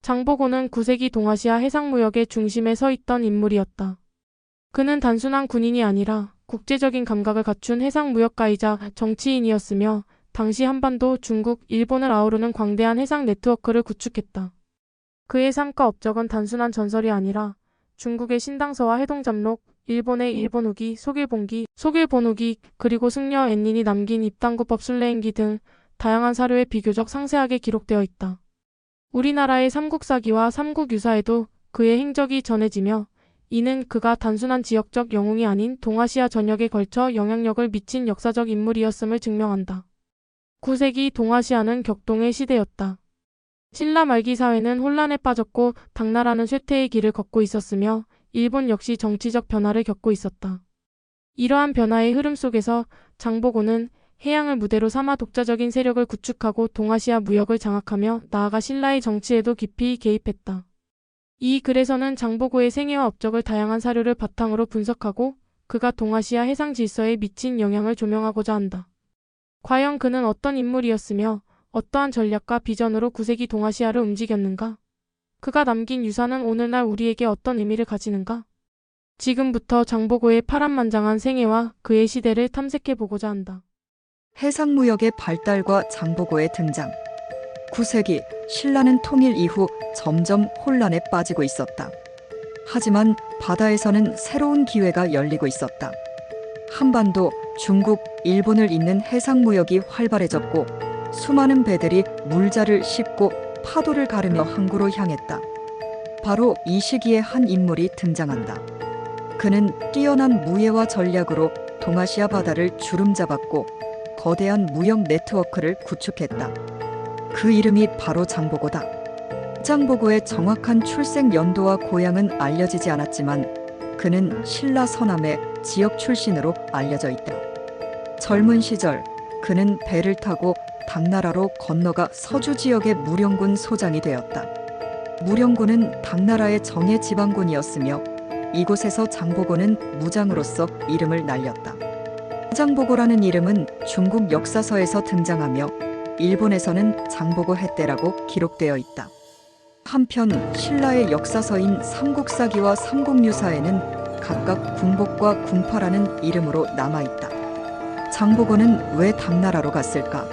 장보고는 9세기 동아시아 해상무역의 중심에 서 있던 인물이었다. 그는 단순한 군인이 아니라 국제적인 감각을 갖춘 해상무역가이자 정치인이었으며 당시 한반도, 중국, 일본을 아우르는 광대한 해상 네트워크를 구축했다. 그의 삶과 업적은 단순한 전설이 아니라 중국의 신당서와 해동잡록, 일본의 일본후기, 속일본후기, 그리고 승려 앤닌이 남긴 입당구법 순례행기 등 다양한 사료에 비교적 상세하게 기록되어 있다. 우리나라의 삼국사기와 삼국유사에도 그의 행적이 전해지며 이는 그가 단순한 지역적 영웅이 아닌 동아시아 전역에 걸쳐 영향력을 미친 역사적 인물이었음을 증명한다. 9세기 동아시아는 격동의 시대였다. 신라 말기 사회는 혼란에 빠졌고 당나라는 쇠퇴의 길을 걷고 있었으며 일본 역시 정치적 변화를 겪고 있었다. 이러한 변화의 흐름 속에서 장보고는 해양을 무대로 삼아 독자적인 세력을 구축하고 동아시아 무역을 장악하며 나아가 신라의 정치에도 깊이 개입했다. 이 글에서는 장보고의 생애와 업적을 다양한 사료를 바탕으로 분석하고 그가 동아시아 해상 질서에 미친 영향을 조명하고자 한다. 과연 그는 어떤 인물이었으며 어떠한 전략과 비전으로 9세기 동아시아를 움직였는가? 그가 남긴 유산은 오늘날 우리에게 어떤 의미를 가지는가? 지금부터 장보고의 파란만장한 생애와 그의 시대를 탐색해보고자 한다. 해상무역의 발달과 장보고의 등장. 9세기 신라는 통일 이후 점점 혼란에 빠지고 있었다. 하지만 바다에서는 새로운 기회가 열리고 있었다. 한반도, 중국, 일본을 잇는 해상무역이 활발해졌고 수많은 배들이 물자를 싣고 파도를 가르며 항구로 향했다. 바로 이 시기에 한 인물이 등장한다. 그는 뛰어난 무예와 전략으로 동아시아 바다를 주름잡았고 거대한 무역 네트워크를 구축했다. 그 이름이 바로 장보고다. 장보고의 정확한 출생 연도와 고향은 알려지지 않았지만 그는 신라 서남의 지역 출신으로 알려져 있다. 젊은 시절 그는 배를 타고 당나라로 건너가 서주 지역의 무령군 소장이 되었다. 무령군은 당나라의 정예 지방군이었으며 이곳에서 장보고는 무장으로서 이름을 날렸다. 장보고라는 이름은 중국 역사서에서 등장하며 일본에서는 장보고 해떼라고 기록되어 있다. 한편 신라의 역사서인 삼국사기와 삼국유사에는 각각 궁복과 궁파라는 이름으로 남아있다. 장보고는 왜 당나라로 갔을까?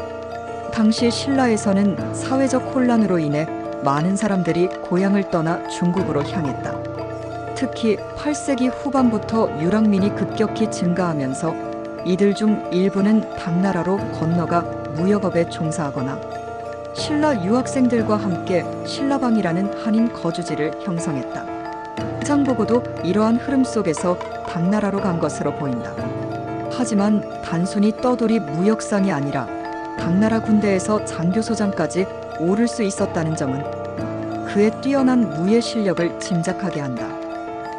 당시 신라에서는 사회적 혼란으로 인해 많은 사람들이 고향을 떠나 중국으로 향했다. 특히 8세기 후반부터 유랑민이 급격히 증가하면서 이들 중 일부는 당나라로 건너가 무역업에 종사하거나 신라 유학생들과 함께 신라방이라는 한인 거주지를 형성했다. 장보고도 이러한 흐름 속에서 당나라로 간 것으로 보인다. 하지만 단순히 떠돌이 무역상이 아니라 당나라 군대에서 장교소장까지 오를 수 있었다는 점은 그의 뛰어난 무예 실력을 짐작하게 한다.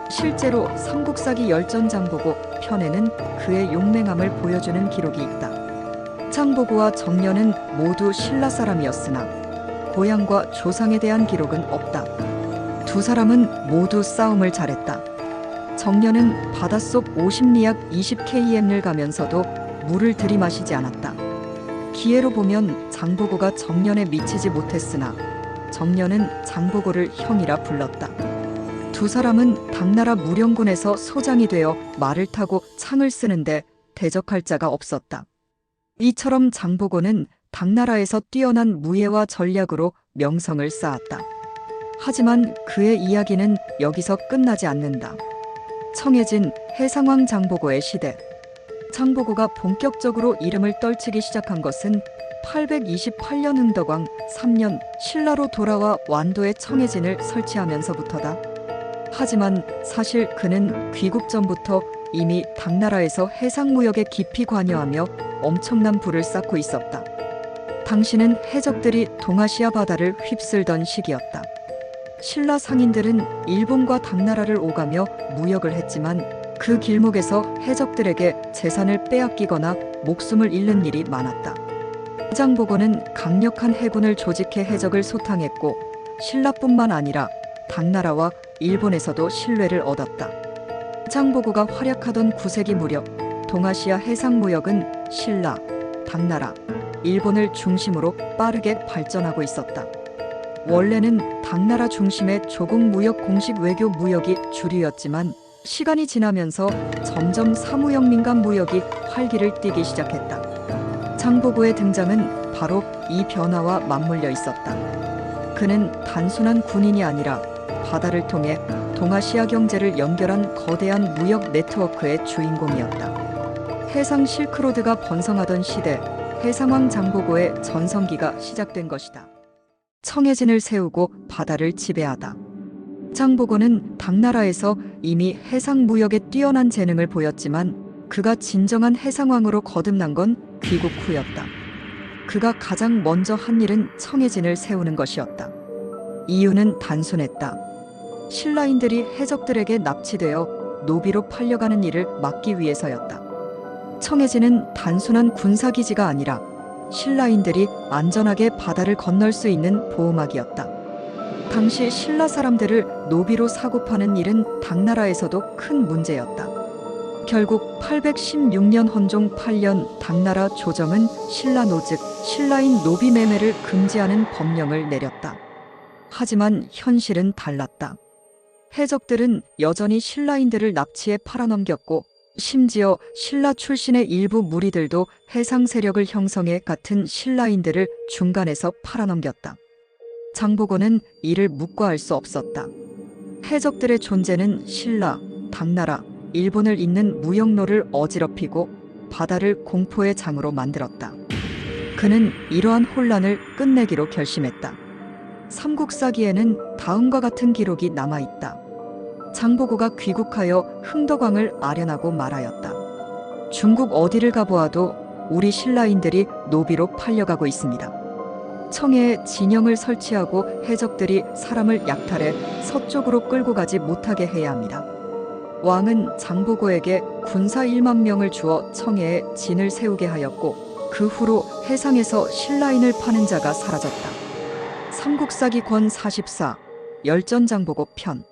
실제로 삼국사기 열전장보고 편에는 그의 용맹함을 보여주는 기록이 있다. 장보고와 정려는 모두 신라 사람이었으나 고향과 조상에 대한 기록은 없다. 두 사람은 모두 싸움을 잘했다. 정려는 바닷속 50리약 20km를 가면서도 물을 들이마시지 않았다. 기회로 보면 장보고가 정련에 미치지 못했으나 정련은 장보고를 형이라 불렀다. 두 사람은 당나라 무령군에서 소장이 되어 말을 타고 창을 쓰는데 대적할 자가 없었다. 이처럼 장보고는 당나라에서 뛰어난 무예와 전략으로 명성을 쌓았다. 하지만 그의 이야기는 여기서 끝나지 않는다. 청해진 해상왕 장보고의 시대. 장보고가 본격적으로 이름을 떨치기 시작한 것은 828년 흥덕왕 3년 신라로 돌아와 완도에 청해진을 설치하면서부터다. 하지만 사실 그는 귀국 전부터 이미 당나라에서 해상무역에 깊이 관여하며 엄청난 부를 쌓고 있었다. 당시는 해적들이 동아시아 바다를 휩쓸던 시기였다. 신라 상인들은 일본과 당나라를 오가며 무역을 했지만 그 길목에서 해적들에게 재산을 빼앗기거나 목숨을 잃는 일이 많았다. 장보고는 강력한 해군을 조직해 해적을 소탕했고 신라뿐만 아니라 당나라와 일본에서도 신뢰를 얻었다. 장보고가 활약하던 9세기 무렵 동아시아 해상무역은 신라, 당나라, 일본을 중심으로 빠르게 발전하고 있었다. 원래는 당나라 중심의 조국 무역 공식 외교 무역이 주류였지만 시간이 지나면서 점점 사무역 민간 무역이 활기를 띠기 시작했다. 장보고의 등장은 바로 이 변화와 맞물려 있었다. 그는 단순한 군인이 아니라 바다를 통해 동아시아 경제를 연결한 거대한 무역 네트워크의 주인공이었다. 해상 실크로드가 번성하던 시대, 해상왕 장보고의 전성기가 시작된 것이다. 청해진을 세우고 바다를 지배하다. 장보고는 당나라에서 이미 해상 무역에 뛰어난 재능을 보였지만 그가 진정한 해상왕으로 거듭난 건 귀국 후였다. 그가 가장 먼저 한 일은 청해진을 세우는 것이었다. 이유는 단순했다. 신라인들이 해적들에게 납치되어 노비로 팔려가는 일을 막기 위해서였다. 청해진은 단순한 군사기지가 아니라 신라인들이 안전하게 바다를 건널 수 있는 보호막이었다. 당시 신라 사람들을 노비로 사고 파는 일은 당나라에서도 큰 문제였다. 결국 816년 헌종 8년 당나라 조정은 신라노 즉 신라인 노비 매매를 금지하는 법령을 내렸다. 하지만 현실은 달랐다. 해적들은 여전히 신라인들을 납치해 팔아넘겼고 심지어 신라 출신의 일부 무리들도 해상 세력을 형성해 같은 신라인들을 중간에서 팔아넘겼다. 장보고는 이를 묵과할 수 없었다. 해적들의 존재는 신라, 당나라, 일본을 잇는 무역로를 어지럽히고 바다를 공포의 장으로 만들었다. 그는 이러한 혼란을 끝내기로 결심했다. 삼국사기에는 다음과 같은 기록이 남아있다. 장보고가 귀국하여 흥덕왕을 아련하고 말하였다. 중국 어디를 가보아도 우리 신라인들이 노비로 팔려가고 있습니다. 청해에 진영을 설치하고 해적들이 사람을 약탈해 서쪽으로 끌고 가지 못하게 해야 합니다. 왕은 장보고에게 군사 1만 명을 주어 청해에 진을 세우게 하였고 그 후로 해상에서 신라인을 파는 자가 사라졌다. 삼국사기 권 44 열전장보고 편.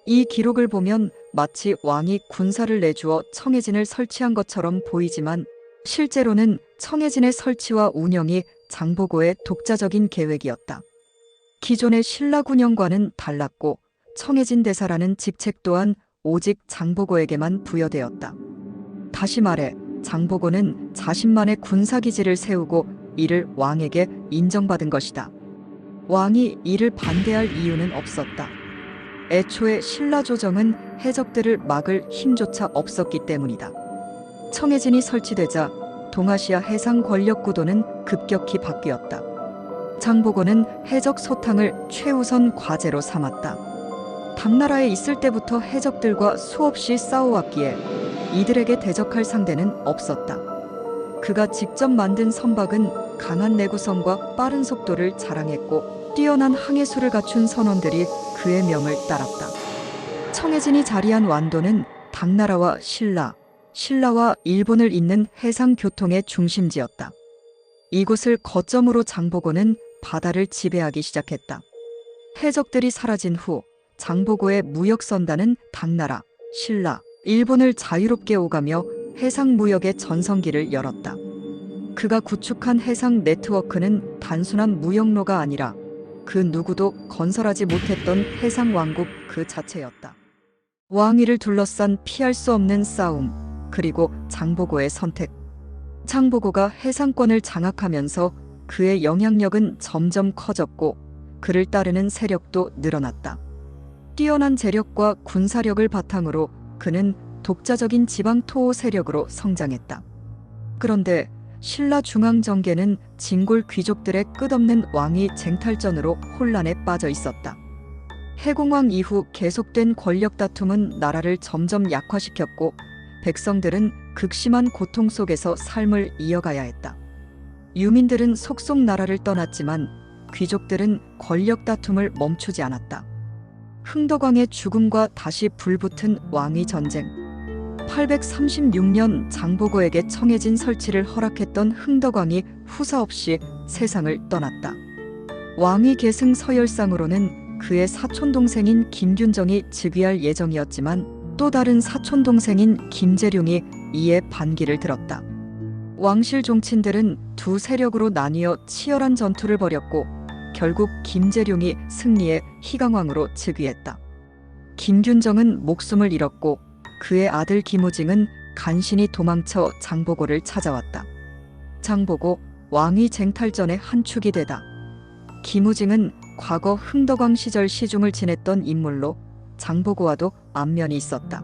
이 기록을 보면 마치 왕이 군사를 내주어 청해진을 설치한 것처럼 보이지만 실제로는 청해진의 설치와 운영이 장보고의 독자적인 계획이었다. 기존의 신라 군영과는 달랐고 청해진 대사라는 직책 또한 오직 장보고에게만 부여되었다. 다시 말해 장보고는 자신만의 군사기지를 세우고 이를 왕에게 인정받은 것이다. 왕이 이를 반대할 이유는 없었다. 애초에 신라 조정은 해적들을 막을 힘조차 없었기 때문이다. 청해진이 설치되자 동아시아 해상 권력 구도는 급격히 바뀌었다. 장보고는 해적 소탕을 최우선 과제로 삼았다. 당나라에 있을 때부터 해적들과 수없이 싸워왔기에 이들에게 대적할 상대는 없었다. 그가 직접 만든 선박은 강한 내구성과 빠른 속도를 자랑했고 뛰어난 항해술을 갖춘 선원들이 그의 명을 따랐다. 청해진이 자리한 완도는 당나라와 신라와 일본을 잇는 해상 교통의 중심지였다. 이곳을 거점으로 장보고는 바다를 지배하기 시작했다. 해적들이 사라진 후 장보고의 무역선단은 당나라, 신라, 일본을 자유롭게 오가며 해상 무역의 전성기를 열었다. 그가 구축한 해상 네트워크는 단순한 무역로가 아니라 그 누구도 건설하지 못했던 해상 왕국 그 자체였다. 왕위를 둘러싼 피할 수 없는 싸움, 그리고 장보고의 선택. 장보고가 해상권을 장악하면서 그의 영향력은 점점 커졌고 그를 따르는 세력도 늘어났다. 뛰어난 재력과 군사력을 바탕으로 그는 독자적인 지방 토호 세력으로 성장했다. 그런데 신라 중앙정계는 진골 귀족들의 끝없는 왕위 쟁탈전으로 혼란에 빠져 있었다. 해공왕 이후 계속된 권력 다툼은 나라를 점점 약화시켰고 백성들은 극심한 고통 속에서 삶을 이어가야 했다. 유민들은 속속 나라를 떠났지만 귀족들은 권력 다툼을 멈추지 않았다. 흥덕왕의 죽음과 다시 불붙은 왕위 전쟁. 836년 장보고에게 청해진 설치를 허락했던 흥덕왕이 후사 없이 세상을 떠났다. 왕위 계승 서열상으로는 그의 사촌동생인 김균정이 즉위할 예정이었지만 또 다른 사촌동생인 김재룡이 이에 반기를 들었다. 왕실 종친들은 두 세력으로 나뉘어 치열한 전투를 벌였고 결국 김재룡이 승리해 희강왕으로 즉위했다. 김균정은 목숨을 잃었고 그의 아들 김우징은 간신히 도망쳐 장보고를 찾아왔다. 장보고 왕위 쟁탈전의 한 축이 되다. 김우징은 과거 흥덕왕 시절 시중을 지냈던 인물로 장보고와도 안면이 있었다.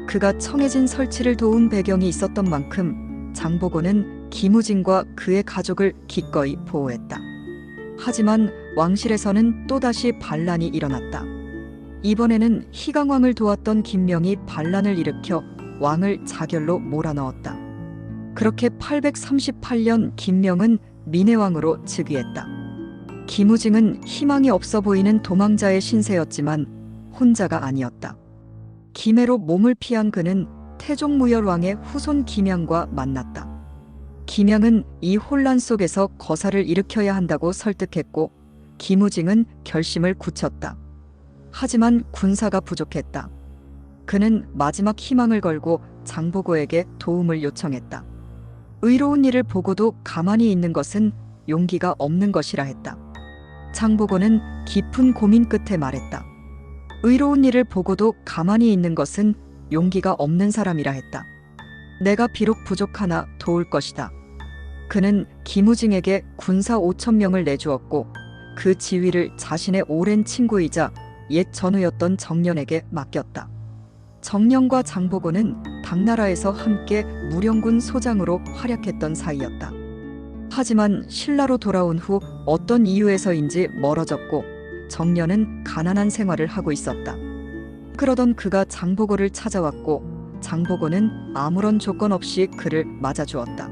그가 청해진 설치를 도운 배경이 있었던 만큼 장보고는 김우징과 그의 가족을 기꺼이 보호했다. 하지만 왕실에서는 또다시 반란이 일어났다. 이번에는 희강왕을 도왔던 김명이 반란을 일으켜 왕을 자결로 몰아넣었다. 그렇게 838년 김명은 민해왕으로 즉위했다. 김우징은 희망이 없어 보이는 도망자의 신세였지만 혼자가 아니었다. 김해로 몸을 피한 그는 태종무열왕의 후손 김양과 만났다. 김양은 이 혼란 속에서 거사를 일으켜야 한다고 설득했고 김우징은 결심을 굳혔다. 하지만 군사가 부족했다. 그는 마지막 희망을 걸고 장보고에게 도움을 요청했다. 의로운 일을 보고도 가만히 있는 것은 용기가 없는 것이라 했다. 장보고는 깊은 고민 끝에 말했다. 의로운 일을 보고도 가만히 있는 것은 용기가 없는 사람이라 했다. 내가 비록 부족하나 도울 것이다. 그는 김우징에게 군사 5,000명을 내주었고 그 지휘를 자신의 오랜 친구이자 옛 전우였던 정년에게 맡겼다. 정년과 장보고는 당나라에서 함께 무령군 소장으로 활약했던 사이였다. 하지만 신라로 돌아온 후 어떤 이유에서인지 멀어졌고 정년은 가난한 생활을 하고 있었다. 그러던 그가 장보고를 찾아왔고 장보고는 아무런 조건 없이 그를 맞아주었다.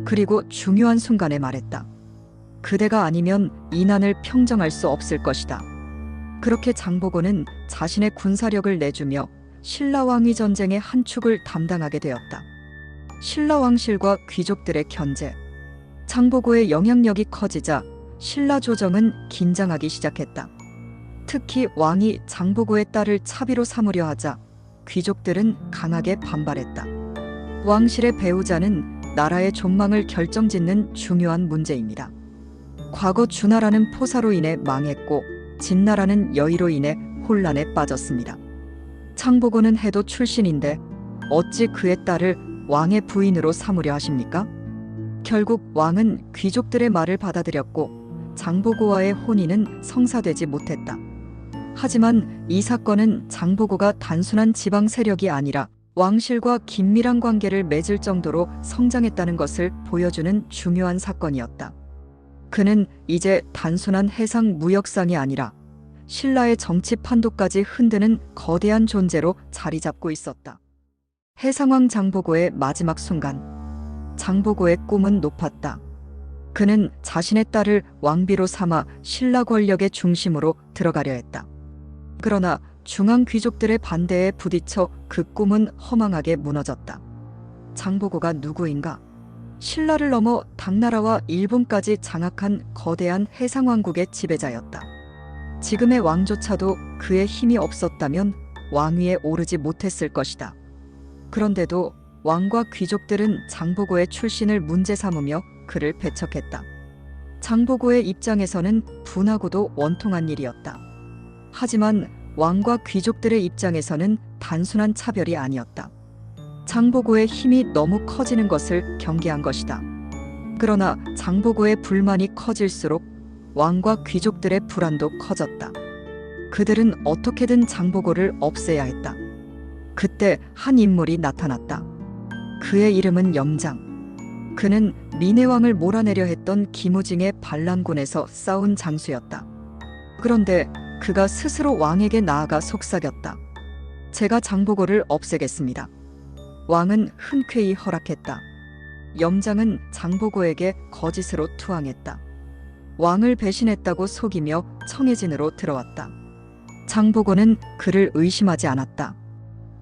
그리고 중요한 순간에 말했다. 그대가 아니면 이 난을 평정할 수 없을 것이다. 그렇게 장보고는 자신의 군사력을 내주며 신라왕위 전쟁의 한 축을 담당하게 되었다. 신라왕실과 귀족들의 견제. 장보고의 영향력이 커지자 신라 조정은 긴장하기 시작했다. 특히 왕이 장보고의 딸을 차비로 삼으려 하자 귀족들은 강하게 반발했다. 왕실의 배우자는 나라의 존망을 결정짓는 중요한 문제입니다. 과거 주나라는 포사로 인해 망했고 진나라는 여의로 인해 혼란에 빠졌습니다. 장보고는 해도 출신인데 어찌 그의 딸을 왕의 부인으로 삼으려 하십니까? 결국 왕은 귀족들의 말을 받아들였고 장보고와의 혼인은 성사되지 못했다. 하지만 이 사건은 장보고가 단순한 지방 세력이 아니라 왕실과 긴밀한 관계를 맺을 정도로 성장했다는 것을 보여주는 중요한 사건이었다. 그는 이제 단순한 해상 무역상이 아니라 신라의 정치 판도까지 흔드는 거대한 존재로 자리 잡고 있었다. 해상왕 장보고의 마지막 순간, 장보고의 꿈은 높았다. 그는 자신의 딸을 왕비로 삼아 신라 권력의 중심으로 들어가려 했다. 그러나 중앙 귀족들의 반대에 부딪혀 그 꿈은 허망하게 무너졌다. 장보고가 누구인가? 신라를 넘어 당나라와 일본까지 장악한 거대한 해상왕국의 지배자였다. 지금의 왕조차도 그의 힘이 없었다면 왕위에 오르지 못했을 것이다. 그런데도 왕과 귀족들은 장보고의 출신을 문제 삼으며 그를 배척했다. 장보고의 입장에서는 분하고도 원통한 일이었다. 하지만 왕과 귀족들의 입장에서는 단순한 차별이 아니었다. 장보고의 힘이 너무 커지는 것을 경계한 것이다. 그러나 장보고의 불만이 커질수록 왕과 귀족들의 불안도 커졌다. 그들은 어떻게든 장보고를 없애야 했다. 그때 한 인물이 나타났다. 그의 이름은 염장. 그는 민해왕을 몰아내려 했던 김우징의 반란군에서 싸운 장수였다. 그런데 그가 스스로 왕에게 나아가 속삭였다. 제가 장보고를 없애겠습니다. 왕은 흔쾌히 허락했다. 염장은 장보고에게 거짓으로 투항했다. 왕을 배신했다고 속이며 청해진으로 들어왔다. 장보고는 그를 의심하지 않았다.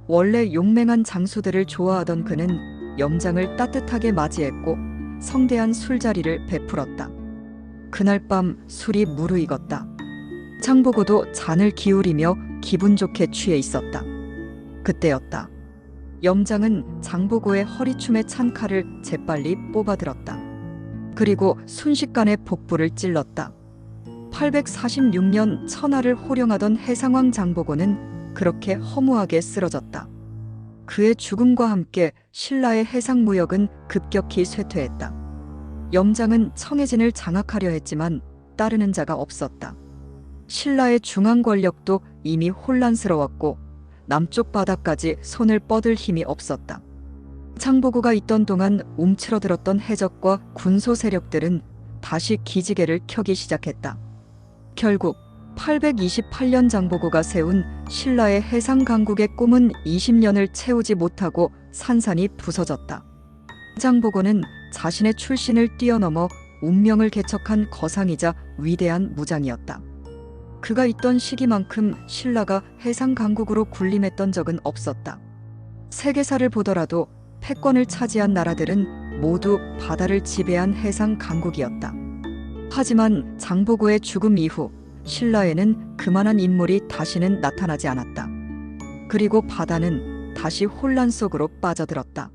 원래 용맹한 장수들을 좋아하던 그는 염장을 따뜻하게 맞이했고 성대한 술자리를 베풀었다. 그날 밤 술이 무르익었다. 장보고도 잔을 기울이며 기분 좋게 취해 있었다. 그때였다. 염장은 장보고의 허리춤에 찬 칼을 재빨리 뽑아들었다. 그리고 순식간에 복부를 찔렀다. 846년 천하를 호령하던 해상왕 장보고는 그렇게 허무하게 쓰러졌다. 그의 죽음과 함께 신라의 해상무역은 급격히 쇠퇴했다. 염장은 청해진을 장악하려 했지만 따르는 자가 없었다. 신라의 중앙 권력도 이미 혼란스러웠고 남쪽 바다까지 손을 뻗을 힘이 없었다. 장보고가 있던 동안 움츠러들었던 해적과 군소 세력들은 다시 기지개를 켜기 시작했다. 결국 828년 장보고가 세운 신라의 해상 강국의 꿈은 20년을 채우지 못하고 산산이 부서졌다. 장보고는 자신의 출신을 뛰어넘어 운명을 개척한 거상이자 위대한 무장이었다. 그가 있던 시기만큼 신라가 해상 강국으로 군림했던 적은 없었다. 세계사를 보더라도 패권을 차지한 나라들은 모두 바다를 지배한 해상 강국이었다. 하지만 장보고의 죽음 이후 신라에는 그만한 인물이 다시는 나타나지 않았다. 그리고 바다는 다시 혼란 속으로 빠져들었다.